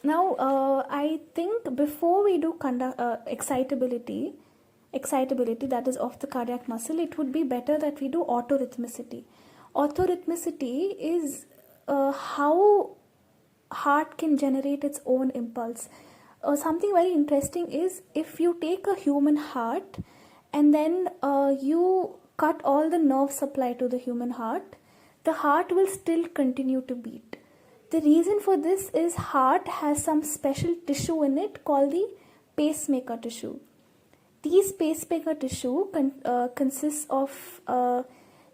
Now, I think before we do excitability that is of the cardiac muscle, it would be better that we do autorhythmicity. Autorhythmicity is how heart can generate its own impulse. Something very interesting is if you take a human heart and then you cut all the nerve supply to the human heart, the heart will still continue to beat. The reason for this is heart has some special tissue in it called the pacemaker tissue. These pacemaker tissue consists of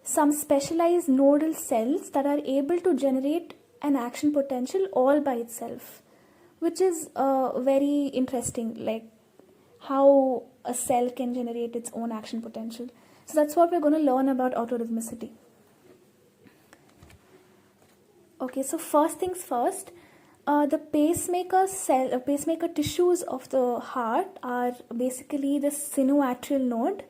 some specialized nodal cells that are able to generate an action potential all by itself, which is very interesting, like how a cell can generate its own action potential. So that's what we're going to learn about autorhythmicity. Okay, so first things first, the pacemaker tissues of the heart are basically the sinoatrial node,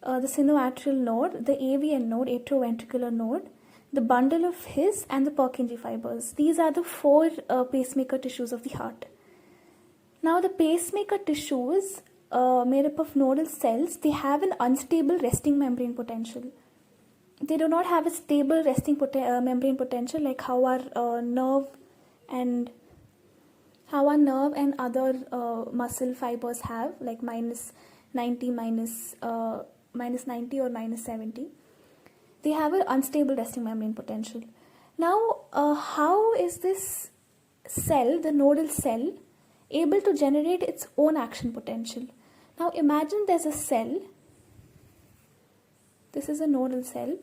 the AVN node, atrioventricular node, the bundle of His, and the Purkinje fibers. These are the four pacemaker tissues of the heart. Now, the pacemaker tissues made up of nodal cells, they have an unstable resting membrane potential. They do not have a stable resting membrane potential like how our nerve and other muscle fibers have, like minus 90 or minus 70. They have an unstable resting membrane potential. Now, how is this cell, the nodal cell, able to generate its own action potential? Now, imagine there's a cell. This is a nodal cell.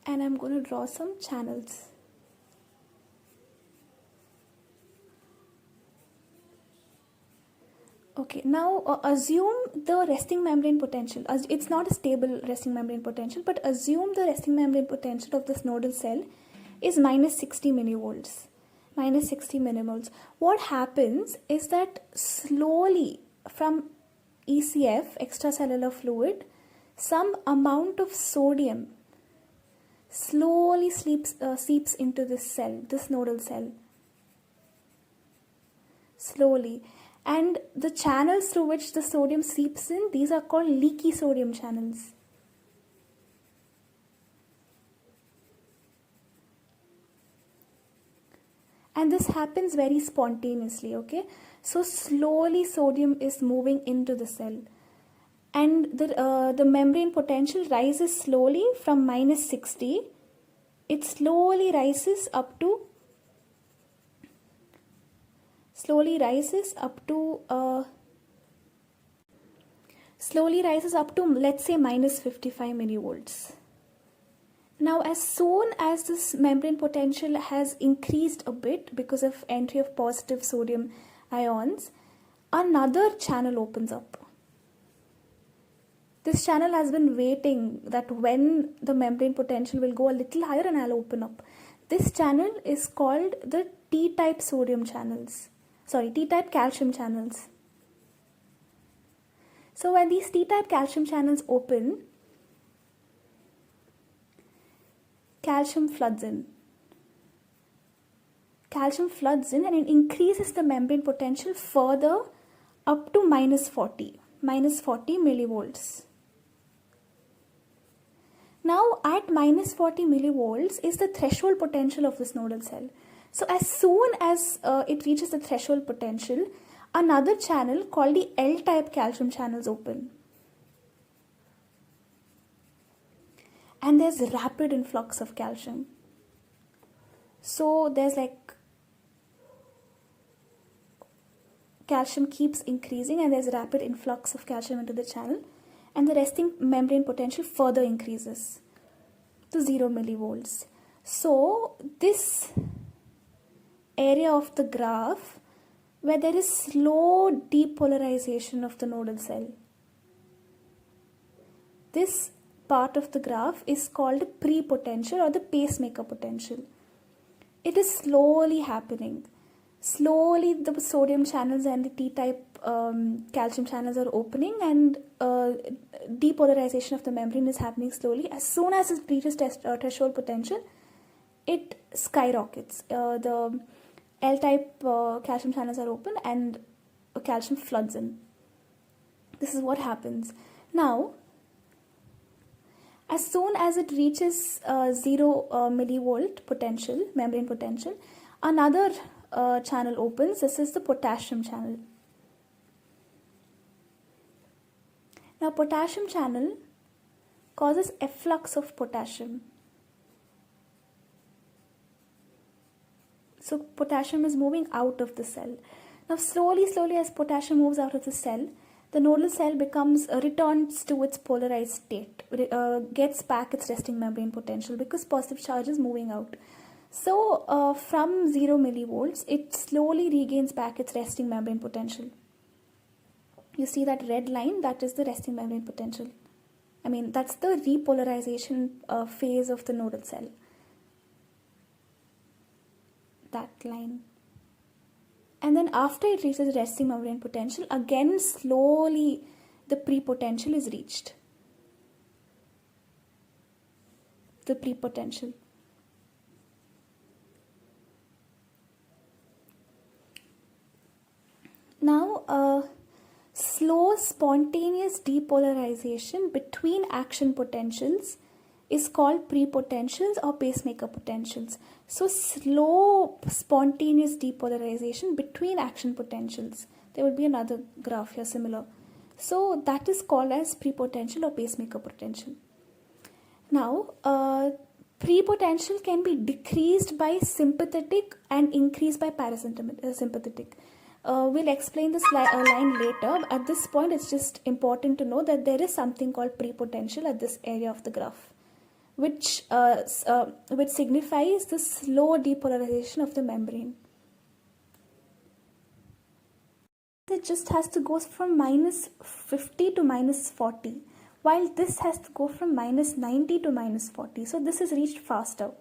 And I'm going to draw some channels. Okay, now assume the resting membrane potential. It's not a stable resting membrane potential, but assume the resting membrane potential of this nodal cell is minus 60 millivolts. Minus 60 millimoles. What happens is that slowly from ECF, extracellular fluid, some amount of sodium slowly seeps into this cell, this nodal cell. Slowly. And the channels through which the sodium seeps in, these are called leaky sodium channels. And this happens very spontaneously, okay? So slowly sodium is moving into the cell. And the membrane potential rises slowly from minus 60. It slowly rises up to let's say minus 55 millivolts. Now, as soon as this membrane potential has increased a bit because of entry of positive sodium ions, another channel opens up. This channel has been waiting that when the membrane potential will go a little higher and I'll open up. This channel is called the T-type T-type calcium channels. So when these T-type calcium channels open, calcium floods in and it increases the membrane potential further up to minus 40 millivolts. Now at minus 40 millivolts is the threshold potential of this nodal cell. So as soon as it reaches the threshold potential, another channel called the L-type calcium channels open. And there's rapid influx of calcium. So there's like calcium keeps increasing and there's rapid influx of calcium into the channel, and the resting membrane potential further increases to 0 millivolts. So this area of the graph where there is slow depolarization of the nodal cell, this part of the graph is called pre-potential or the pacemaker potential. It is slowly happening. slowly the sodium channels and the T-type calcium channels are opening, and depolarization of the membrane is happening slowly. As soon as it reaches threshold potential, it skyrockets. The L-type calcium channels are open and calcium floods in. This is what happens. Now, as soon as it reaches 0 millivolt potential, membrane potential, another channel opens. This is the potassium channel. Now, potassium channel causes efflux of potassium. So potassium is moving out of the cell. Now slowly as potassium moves out of the cell, the nodal cell returns to its polarized state, gets back its resting membrane potential because positive charge is moving out. So from 0 millivolts, it slowly regains back its resting membrane potential. You see that red line, that is the resting membrane potential. I mean, that's the repolarization phase of the nodal cell. That line. And then after it reaches resting membrane potential, again slowly the prepotential is reached. The prepotential. Now, slow spontaneous depolarization between action potentials is called prepotentials or pacemaker potentials. So slow spontaneous depolarization between action potentials. There would be another graph here similar. So that is called as prepotential or pacemaker potential. Now, prepotential can be decreased by sympathetic and increased by parasympathetic. We'll explain this line later. At this point, it's just important to know that there is something called prepotential at this area of the graph, which signifies the slow depolarization of the membrane. It just has to go from minus 50 to minus 40, while this has to go from minus 90 to minus 40. So this is reached faster.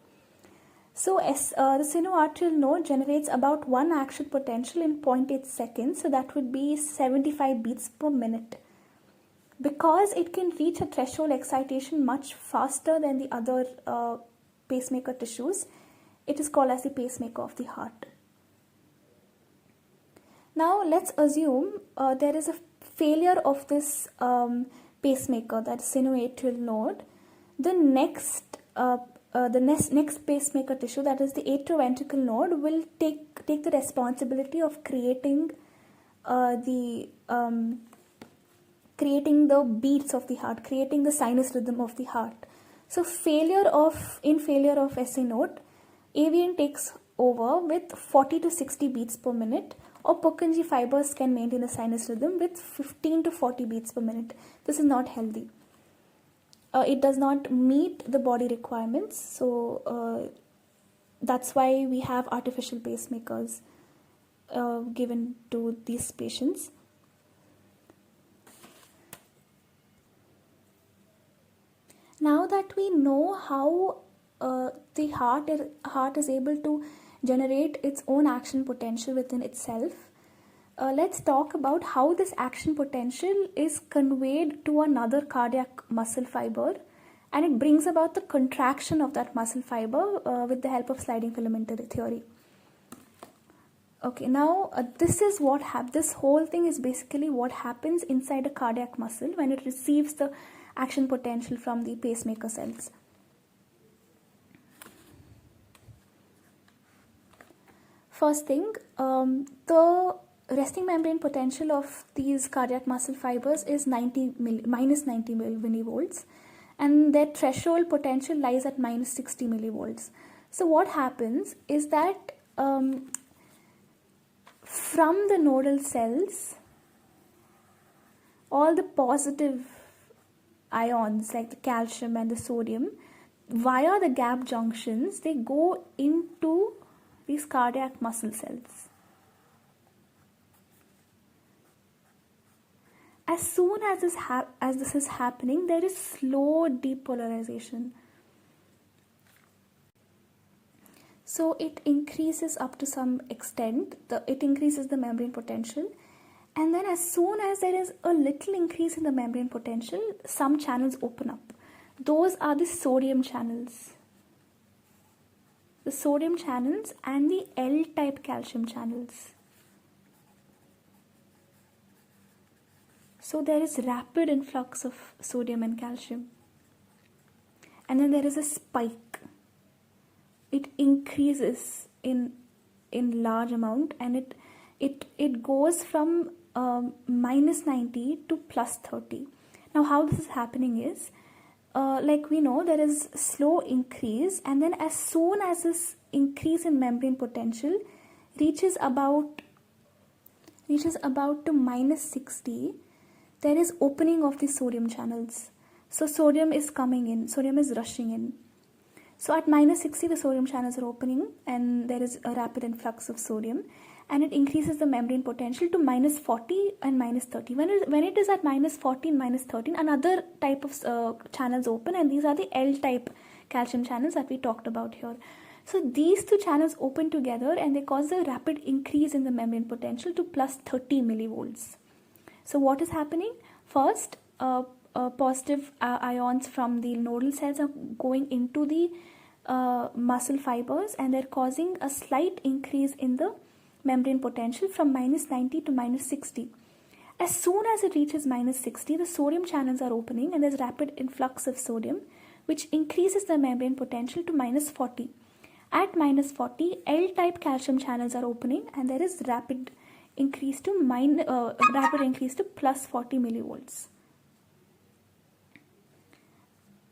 So the sinoarterial node generates about 1 action potential in 0.8 seconds. So that would be 75 beats per minute. Because it can reach a threshold excitation much faster than the other pacemaker tissues, it is called as the pacemaker of the heart. Now let's assume there is a failure of this pacemaker, that sinoatrial node. The next pacemaker tissue, that is the atrioventricular node, will take the responsibility of creating the beats of the heart, creating the sinus rhythm of the heart. So in failure of SA node, AVN takes over with 40 to 60 beats per minute, or Purkinje fibers can maintain a sinus rhythm with 15 to 40 beats per minute. This is not healthy. It does not meet the body requirements, so that's why we have artificial pacemakers given to these patients. Now that we know how the heart is able to generate its own action potential within itself, let's talk about how this action potential is conveyed to another cardiac muscle fiber, and it brings about the contraction of that muscle fiber with the help of sliding filament theory. Okay, now this whole thing is basically what happens inside a cardiac muscle when it receives the action potential from the pacemaker cells. First thing, the resting membrane potential of these cardiac muscle fibers is minus 90 millivolts, and their threshold potential lies at minus 60 millivolts. So what happens is that from the nodal cells, all the positive ions like the calcium and the sodium, via the gap junctions, they go into these cardiac muscle cells. As soon as this is happening, there is slow depolarization. So it increases up to some extent, it increases the membrane potential, and then as soon as there is a little increase in the membrane potential, some channels open up. Those are the sodium channels. The sodium channels and the L-type calcium channels. So there is rapid influx of sodium and calcium. And then there is a spike. It increases in large amount, and it goes from minus 90 to plus 30. Now how this is happening is, like we know, there is slow increase, and then as soon as this increase in membrane potential reaches about to minus 60, there is opening of the sodium channels. So sodium is coming in, sodium is rushing in. So at minus 60, the sodium channels are opening, and there is a rapid influx of sodium, and it increases the membrane potential to minus 40 and minus 30. When it is at minus 40 and minus 13, another type of channels open, and these are the L-type calcium channels that we talked about here. So these two channels open together, and they cause a rapid increase in the membrane potential to plus 30 millivolts. So what is happening? First, positive ions from the nodal cells are going into the muscle fibers, and they're causing a slight increase in the membrane potential from minus 90 to minus 60. As soon as it reaches minus 60, the sodium channels are opening, and there's rapid influx of sodium, which increases the membrane potential to minus 40. At minus 40, L-type calcium channels are opening, and there is rapid increase to plus 40 millivolts.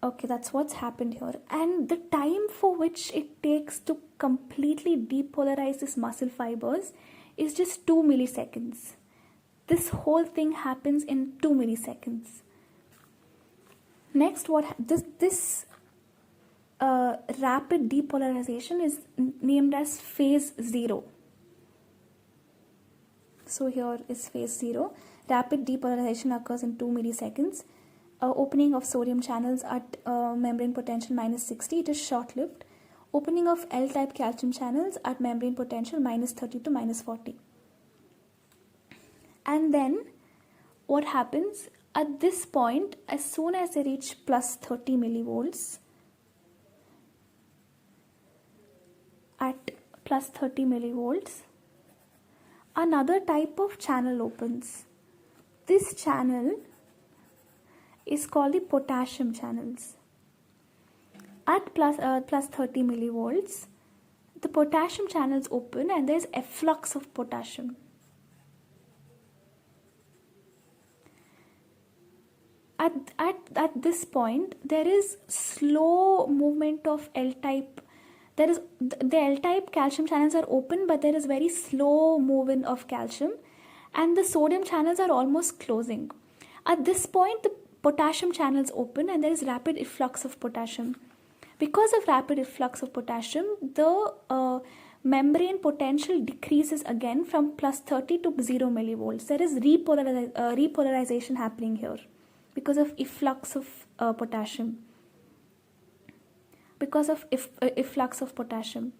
Okay, that's what's happened here. And the time for which it takes to completely depolarize this muscle fibers is just 2 milliseconds. This whole thing happens in 2 milliseconds. Next, this rapid depolarization is named as phase 0. So here is phase 0. Rapid depolarization occurs in 2 milliseconds. Opening of sodium channels at membrane potential minus 60, it is short-lived. Opening of L-type calcium channels at membrane potential minus 30 to minus 40. And then what happens at this point, as soon as they reach plus 30 millivolts, at plus 30 millivolts, another type of channel opens. This channel is called the potassium channels. At plus 30 millivolts, the potassium channels open, and there's efflux of potassium. At this point, there is slow movement of L-type. The L-type calcium channels are open, but there is very slow movement of calcium, and the sodium channels are almost closing. At this point, the potassium channels open, and there is rapid efflux of potassium. Because of rapid efflux of potassium, the membrane potential decreases again from plus 30 to 0 millivolts. There is repolarization happening here because of efflux of potassium. Because of efflux of potassium.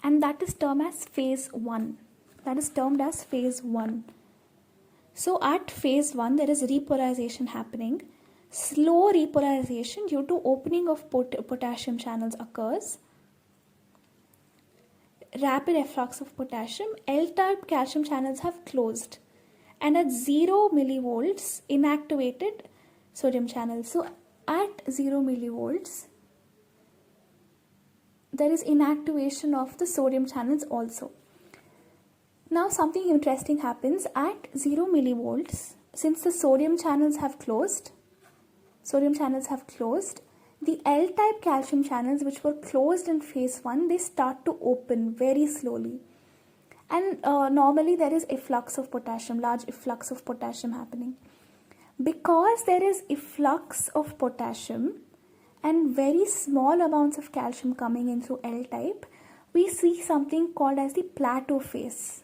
And that is termed as phase 1. That is termed as phase 1. So at phase 1, there is repolarization happening. Slow repolarization due to opening of potassium channels occurs. Rapid efflux of potassium. L-type calcium channels have closed. And at 0 millivolts, inactivated sodium channels. So at 0 millivolts, there is inactivation of the sodium channels also. Now something interesting happens at 0 millivolts. Since the sodium channels have closed, the L-type calcium channels, which were closed in phase 1, they start to open very slowly. And normally there is efflux of potassium, large efflux of potassium happening. Because there is efflux of potassium and very small amounts of calcium coming in through L-type, we see something called as the plateau phase.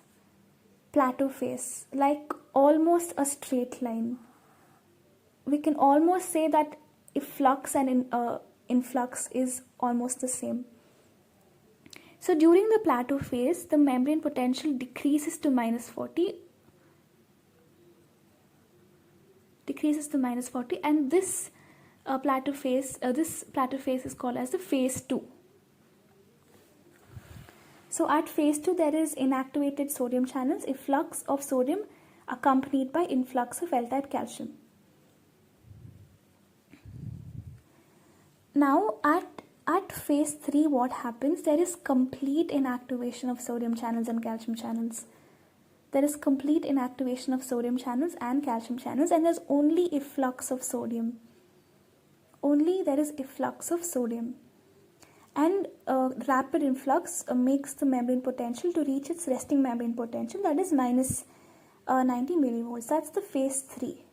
Plateau phase, like almost a straight line. We can almost say that efflux and influx is almost the same. So during the plateau phase, the membrane potential decreases to minus 40, and this plateau phase is called as the phase 2. So at phase 2, there is inactivated sodium channels, efflux of sodium accompanied by influx of L-type calcium. Now at phase 3, what happens? There is complete inactivation of sodium channels and calcium channels. There is complete inactivation of sodium channels and calcium channels, and there's only efflux of sodium. There is efflux of sodium. And rapid influx makes the membrane potential to reach its resting membrane potential, that is minus 90 millivolts. That's the phase 3.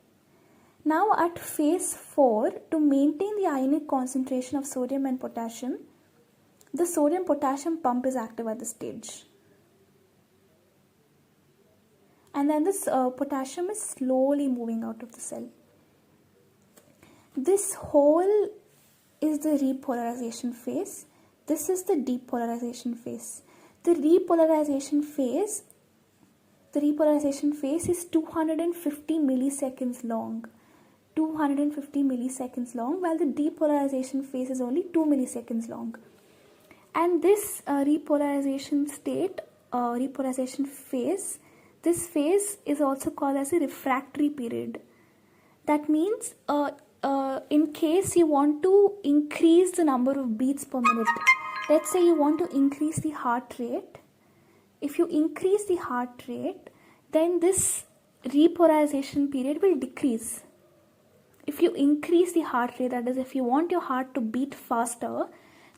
Now at phase 4, to maintain the ionic concentration of sodium and potassium, the sodium-potassium pump is active at this stage. And then this potassium is slowly moving out of the cell. This whole is the repolarization phase. This is the depolarization phase. The repolarization phase is 250 milliseconds long. 250 milliseconds long, while the depolarization phase is only 2 milliseconds long. And this repolarization phase, this phase is also called as a refractory period. That means in case you want to increase the number of beats per minute, let's say you want to increase the heart rate. If you increase the heart rate, then this repolarization period will decrease. If you increase the heart rate, that is, if you want your heart to beat faster,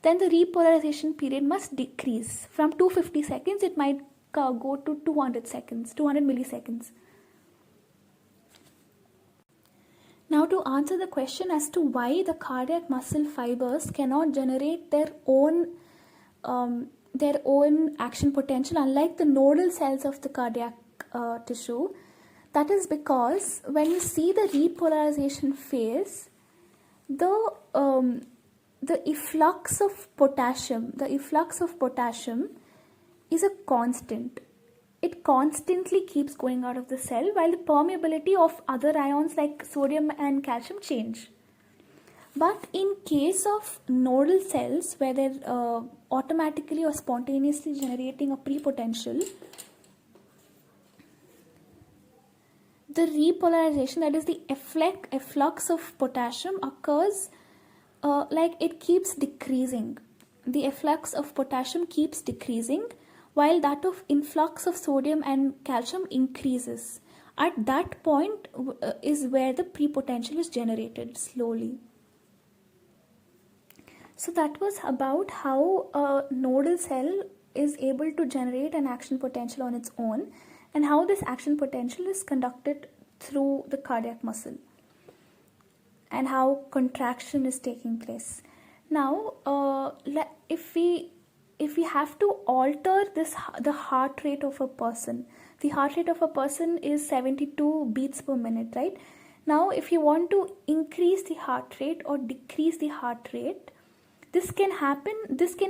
then the repolarization period must decrease. From 250 seconds, it might go to 200 milliseconds. Now, to answer the question as to why the cardiac muscle fibers cannot generate their own action potential, unlike the nodal cells of the cardiac tissue, that is because when you see the repolarization phase, the efflux of potassium is a constant. It constantly keeps going out of the cell, while the permeability of other ions like sodium and calcium change. But in case of nodal cells, where they're automatically or spontaneously generating a prepotential, the repolarization, that is the efflux of potassium, occurs like it keeps decreasing. The efflux of potassium keeps decreasing, while that of influx of sodium and calcium increases. At that point is where the prepotential is generated slowly. So that was about how a nodal cell is able to generate an action potential on its own, and how this action potential is conducted through the cardiac muscle, and how contraction is taking place. Now, if we have to alter the heart rate of a person, the heart rate of a person is 72 beats per minute, right? Now, if you want to increase the heart rate or decrease the heart rate, this can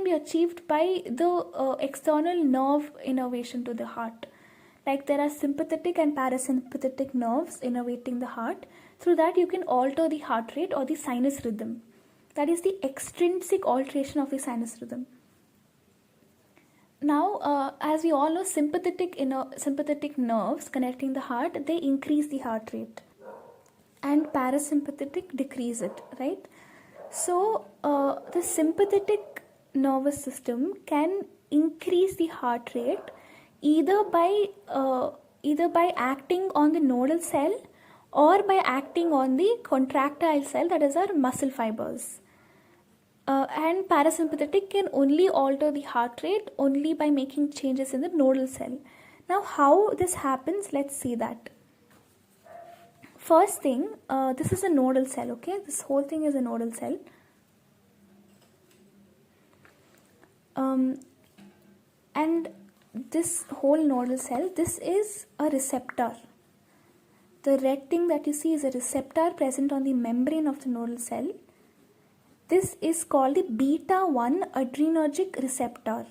be achieved by the external nerve innervation to the heart. Like there are sympathetic and parasympathetic nerves innervating the heart. Through that, you can alter the heart rate or the sinus rhythm. That is the extrinsic alteration of the sinus rhythm. Now, as we all know, sympathetic nerves connecting the heart, they increase the heart rate, and parasympathetic decrease it, right? So, the sympathetic nervous system can increase the heart rate either by acting on the nodal cell or by acting on the contractile cell, that is our muscle fibers. And parasympathetic can only alter the heart rate only by making changes in the nodal cell. Now, how this happens, let's see that. First thing, this is a nodal cell, okay? This whole thing is a nodal cell. And this whole nodal cell, this is a receptor. The red thing that you see is a receptor present on the membrane of the nodal cell. This is called the beta-1 adrenergic receptor.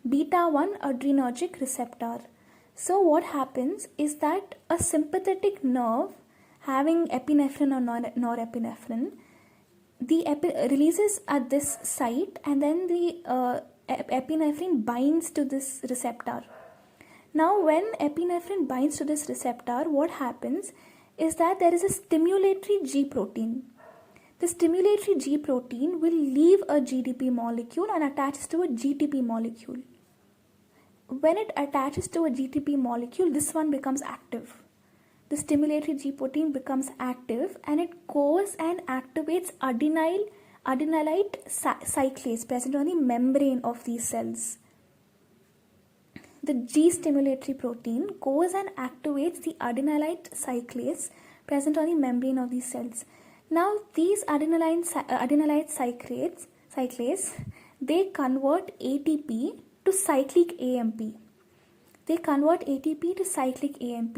beta 1 adrenergic receptor. So what happens is that a sympathetic nerve having epinephrine or norepinephrine, the releases at this site, and then the epinephrine binds to this receptor. Now when epinephrine binds to this receptor, what happens is that there is a stimulatory G protein. The stimulatory G protein will leave a GDP molecule and attaches to a GTP molecule. When it attaches to a GTP molecule, this one becomes active. The stimulatory G protein becomes active and it goes and activates adenylate cyclase present on the membrane of these cells. The G stimulatory protein goes and activates the adenylate cyclase present on the membrane of these cells. Now these adenylate cyclase, they convert ATP to cyclic AMP. They convert ATP to cyclic AMP,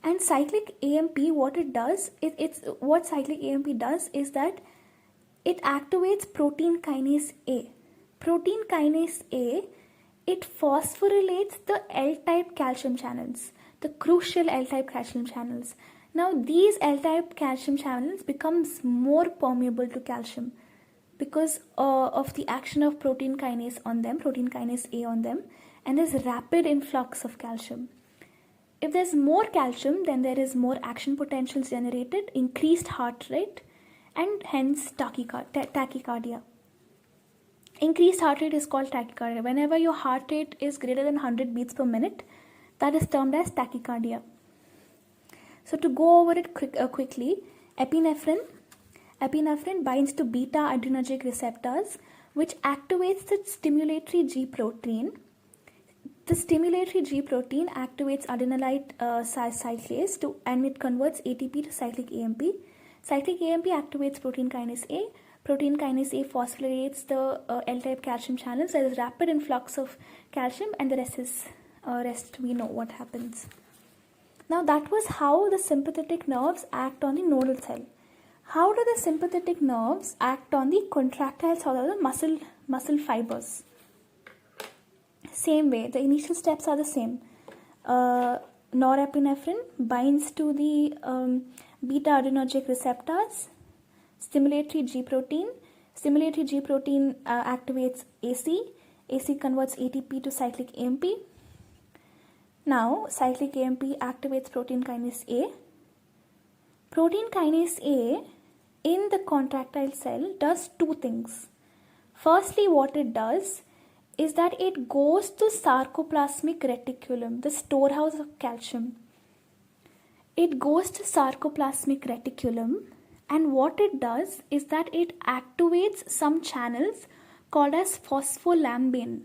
and cyclic AMP, what it does, what cyclic AMP does is that it activates protein kinase A. Protein kinase A, it phosphorylates the L-type calcium channels, the crucial L-type calcium channels. Now these L-type calcium channels becomes more permeable to calcium because of the action of protein kinase on them, protein kinase A on them, and there's rapid influx of calcium. If there's more calcium, then there is more action potentials generated, increased heart rate, and hence tachycardia. Increased heart rate is called tachycardia. Whenever your heart rate is greater than 100 beats per minute, that is termed as tachycardia. So to go over it quickly, epinephrine binds to beta adrenergic receptors, which activates the stimulatory G protein. The stimulatory G protein activates adenylate cyclase and it converts ATP to cyclic AMP. Cyclic AMP activates protein kinase A. Protein kinase A phosphorylates the L-type calcium channels. There is rapid influx of calcium, and the rest we know what happens. Now that was how the sympathetic nerves act on the nodal cell. How do the sympathetic nerves act on the contractile cell or the muscle fibers? Same way, the initial steps are the same. Norepinephrine binds to the beta adrenergic receptors. Stimulatory G protein activates AC. AC converts ATP to cyclic AMP. Now cyclic AMP activates protein kinase A. Protein kinase A in the contractile cell does two things. Firstly, what it does is that it goes to sarcoplasmic reticulum, the storehouse of calcium. It goes to sarcoplasmic reticulum, and what it does is that it activates some channels called as phospholambane.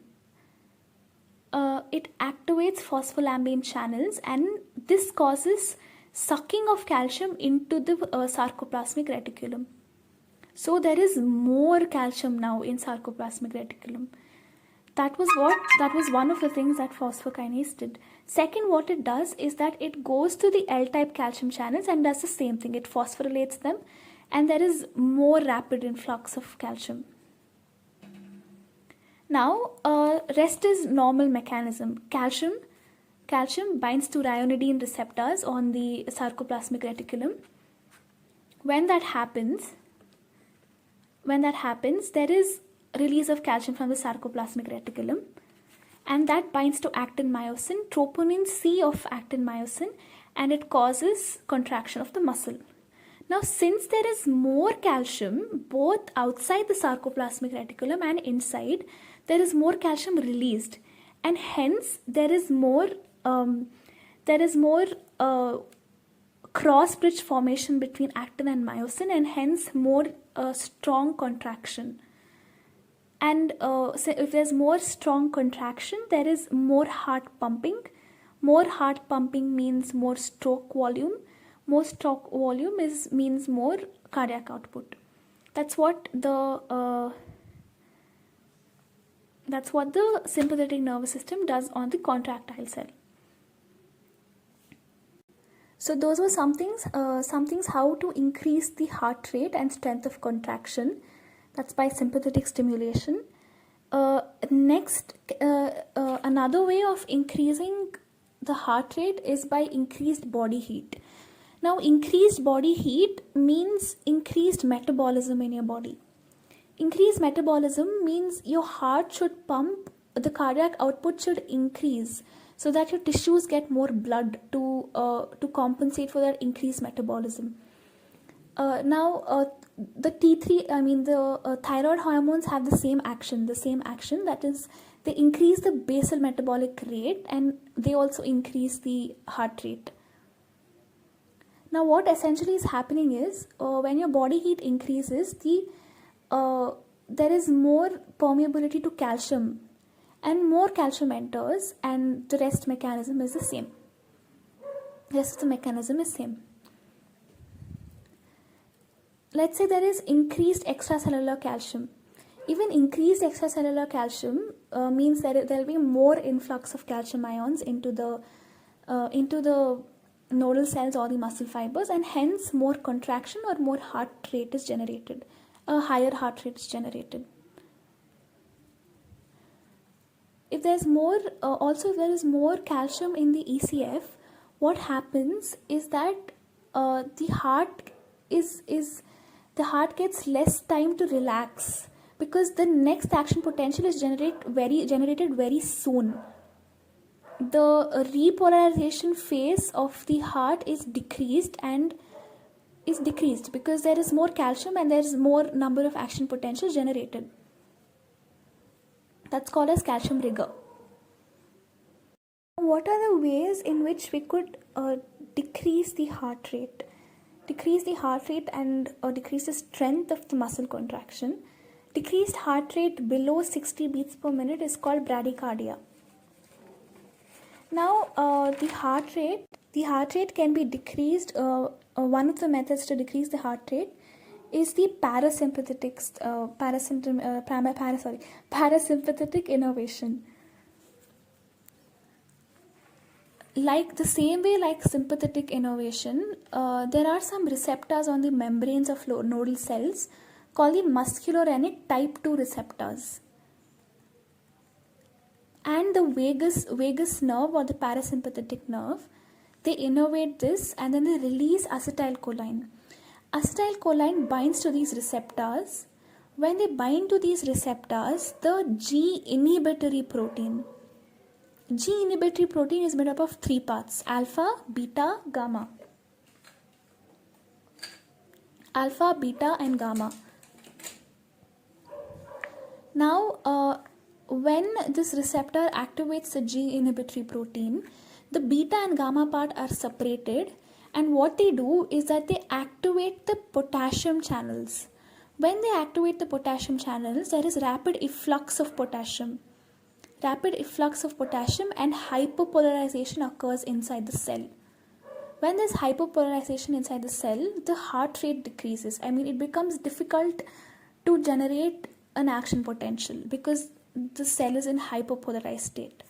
It activates phospholambane channels, and this causes sucking of calcium into the sarcoplasmic reticulum. So there is more calcium now in sarcoplasmic reticulum. That was one of the things that phosphokinase did. Second, what it does is that it goes to the L-type calcium channels and does the same thing. It phosphorylates them, and there is more rapid influx of calcium. Now, rest is normal mechanism. Calcium binds to ryanodine receptors on the sarcoplasmic reticulum. When that happens, there is release of calcium from the sarcoplasmic reticulum, and that binds to actin myosin, troponin C of actin myosin, and it causes contraction of the muscle. Now, since there is more calcium both outside the sarcoplasmic reticulum and inside, there is more calcium released, and hence there is more cross bridge formation between actin and myosin, and hence more strong contraction. And so if there's more strong contraction, there is more heart pumping. More heart pumping means more stroke volume. More stroke volume means more cardiac output. That's what the sympathetic nervous system does on the contractile cell. So those were some things how to increase the heart rate and strength of contraction. That's by sympathetic stimulation. Next, another way of increasing the heart rate is by increased body heat. Now, increased body heat means increased metabolism in your body. Increased metabolism means your heart should pump, the cardiac output should increase so that your tissues get more blood to compensate for that increased metabolism. Now, the T3, I mean the thyroid hormones have the same action, that is, they increase the basal metabolic rate and they also increase the heart rate. Now, what essentially is happening is when your body heat increases, there is more permeability to calcium, and more calcium enters, and the rest mechanism is the same. The rest of the mechanism is same. Let's say there is increased extracellular calcium. Even increased extracellular calcium means that there will be more influx of calcium ions into the nodal cells or the muscle fibers, and hence more contraction or more heart rate is generated. A higher heart rate is generated. If there is more, if there is more calcium in the ECF, what happens is that the heart gets less time to relax, because the next action potential is generated very soon. The repolarization phase of the heart is decreased because there is more calcium and there is more number of action potential generated. That's called as calcium rigor. What are the ways in which we could decrease the heart rate? Decrease the heart rate and decrease the strength of the muscle contraction. Decreased heart rate below 60 beats per minute is called bradycardia. Now, the heart rate can be decreased. One of the methods to decrease the heart rate is the parasympathetic innervation. Like the same way like sympathetic innervation, there are some receptors on the membranes of nodal cells called the muscarinic type 2 receptors. And the vagus nerve or the parasympathetic nerve, they innervate this and then they release acetylcholine. Acetylcholine binds to these receptors. When they bind to these receptors, the G inhibitory protein is made up of 3 parts: alpha, beta, gamma. Alpha, beta and gamma. Now, when this receptor activates the G inhibitory protein, the beta and gamma part are separated, and what they do is that they activate the potassium channels. When they activate the potassium channels, there is rapid efflux of potassium. Rapid efflux of potassium and hyperpolarization occurs inside the cell. When there's hyperpolarization inside the cell, the heart rate decreases. I mean, it becomes difficult to generate an action potential because the cell is in hyperpolarized state.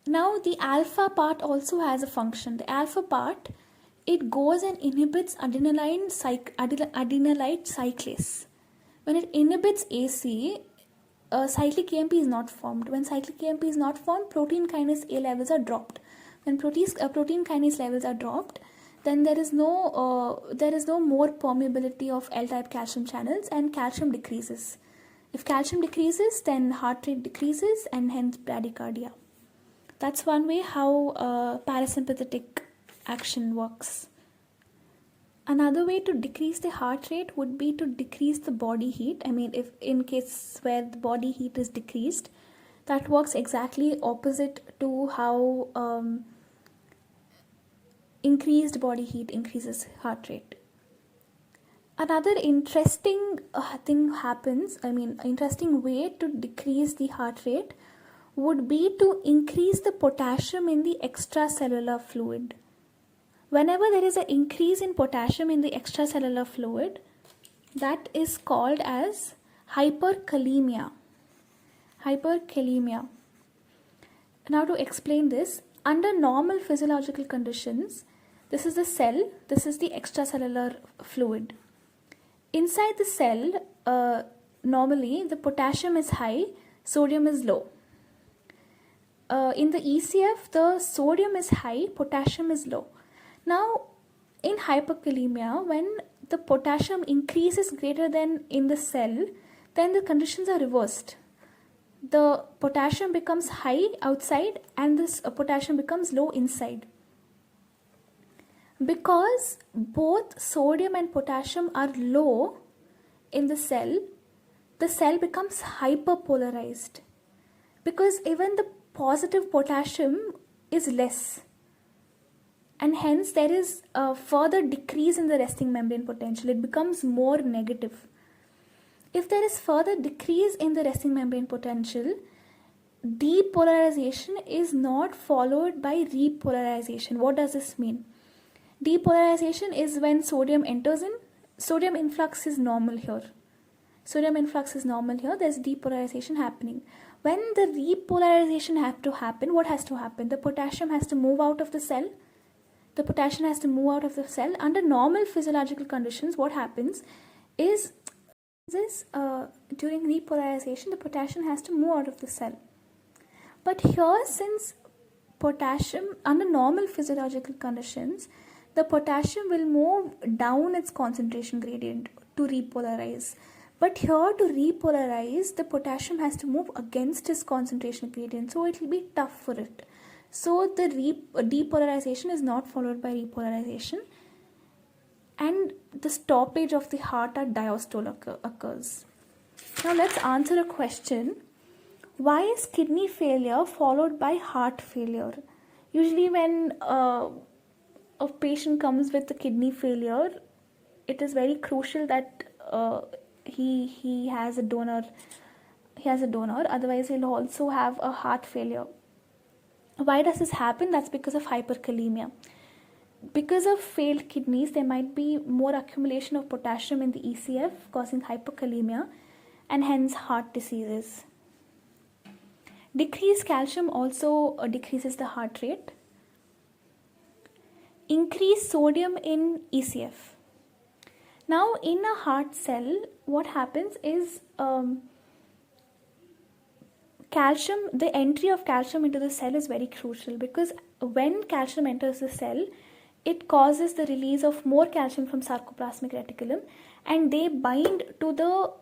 Now, the alpha part also has a function. The alpha part, it goes and inhibits adenylate cyclase. When it inhibits AC, cyclic AMP is not formed. When cyclic AMP is not formed, protein kinase A levels are dropped. When protein kinase levels are dropped, then there is no more permeability of L-type calcium channels and calcium decreases. If calcium decreases, then heart rate decreases and hence bradycardia. That's one way how parasympathetic action works. Another way to decrease the heart rate would be to decrease the body heat. I mean, if in case where the body heat is decreased, that works exactly opposite to how increased body heat increases heart rate. Another interesting interesting way to decrease the heart rate would be to increase the potassium in the extracellular fluid. Whenever there is an increase in potassium in the extracellular fluid, that is called as hyperkalemia. Hyperkalemia. Now, to explain this, under normal physiological conditions, this is the cell, this is the extracellular fluid. Inside the cell, normally the potassium is high, sodium is low. In the ECF, the sodium is high, potassium is low. Now, in hyperkalemia, when the potassium increases greater than in the cell, then the conditions are reversed. The potassium becomes high outside and this potassium becomes low inside. Because both sodium and potassium are low in the cell becomes hyperpolarized. Because even the positive potassium is less. And hence there is a further decrease in the resting membrane potential. It becomes more negative. If there is further decrease in the resting membrane potential, depolarization is not followed by repolarization. What does this mean? Depolarization is when sodium enters in. Sodium influx is normal here. There's depolarization happening. When the repolarization has to happen, what has to happen? The potassium has to move out of the cell. Under normal physiological conditions, what happens is during repolarization, the potassium has to move out of the cell. But here, since potassium, under normal physiological conditions, the potassium will move down its concentration gradient to repolarize. But here, to repolarize, the potassium has to move against its concentration gradient, so it will be tough for it. So the depolarization is not followed by repolarization, and the stoppage of the heart at diastole occurs. Now let's answer a question. Why is kidney failure followed by heart failure? Usually when a patient comes with a kidney failure, it is very crucial that he has a donor. Otherwise he'll also have a heart failure. Why does this happen? That's because of hyperkalemia. Because of failed kidneys, there might be more accumulation of potassium in the ECF, causing hyperkalemia and hence heart diseases. Decreased calcium also decreases the heart rate. Increased sodium in ECF. Now, in a heart cell, what happens is the entry of calcium into the cell is very crucial, because when calcium enters the cell, it causes the release of more calcium from sarcoplasmic reticulum, and they bind to the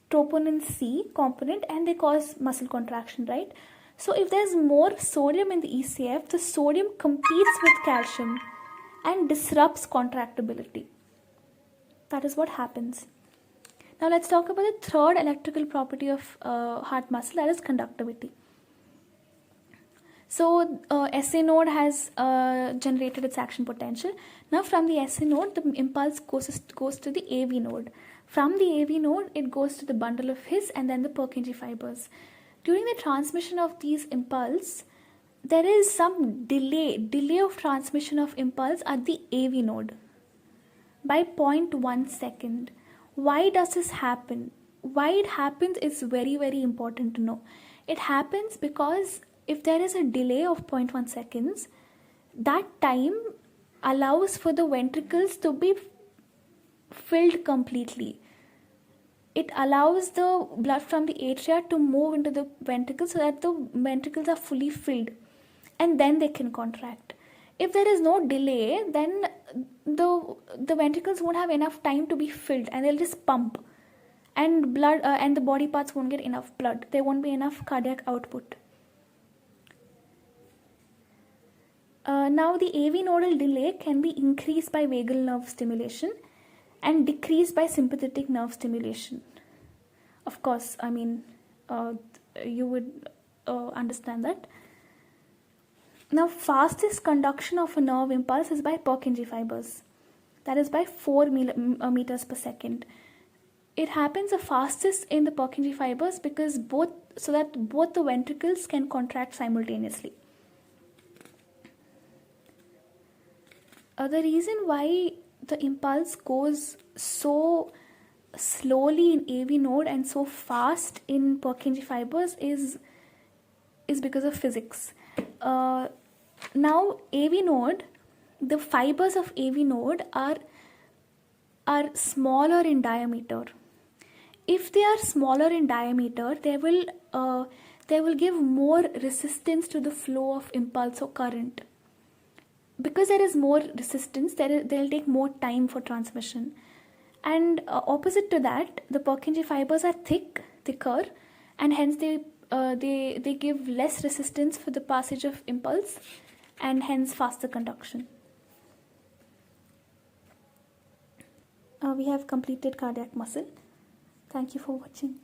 troponin C component and they cause muscle contraction, right? So if there's more sodium in the ECF, the sodium competes with calcium and disrupts contractibility. That is what happens. Now let's talk about the third electrical property of heart muscle, that is conductivity. So SA node has generated its action potential. Now from the SA node, the impulse goes to the AV node. From the AV node, it goes to the bundle of His and then the Purkinje fibers. During the transmission of these impulse, there is some delay of transmission of impulse at the AV node by 0.1 second. Why does this happen? Why it happens is very, very important to know. It happens because if there is a delay of 0.1 seconds, that time allows for the ventricles to be filled completely. It allows the blood from the atria to move into the ventricles so that the ventricles are fully filled, and then they can contract. If there is no delay, then the ventricles won't have enough time to be filled and they'll just pump, and blood and the body parts won't get enough blood. There won't be enough cardiac output. Now the AV nodal delay can be increased by vagal nerve stimulation and decreased by sympathetic nerve stimulation. Of course, I mean, you would understand that. Now, fastest conduction of a nerve impulse is by Purkinje fibers. That is by 4 meters per second. It happens the fastest in the Purkinje fibers because both the ventricles can contract simultaneously. The reason why the impulse goes so slowly in AV node and so fast in Purkinje fibers is because of physics. Now AV node, the fibers of AV node are smaller in diameter. if they are smaller in diameter, they will give more resistance to the flow of impulse or current. Because there is more resistance, they'll take more time for transmission. And opposite to that, the Purkinje fibers are thicker, and hence they give less resistance for the passage of impulse, and hence faster conduction. We have completed cardiac muscle. Thank you for watching.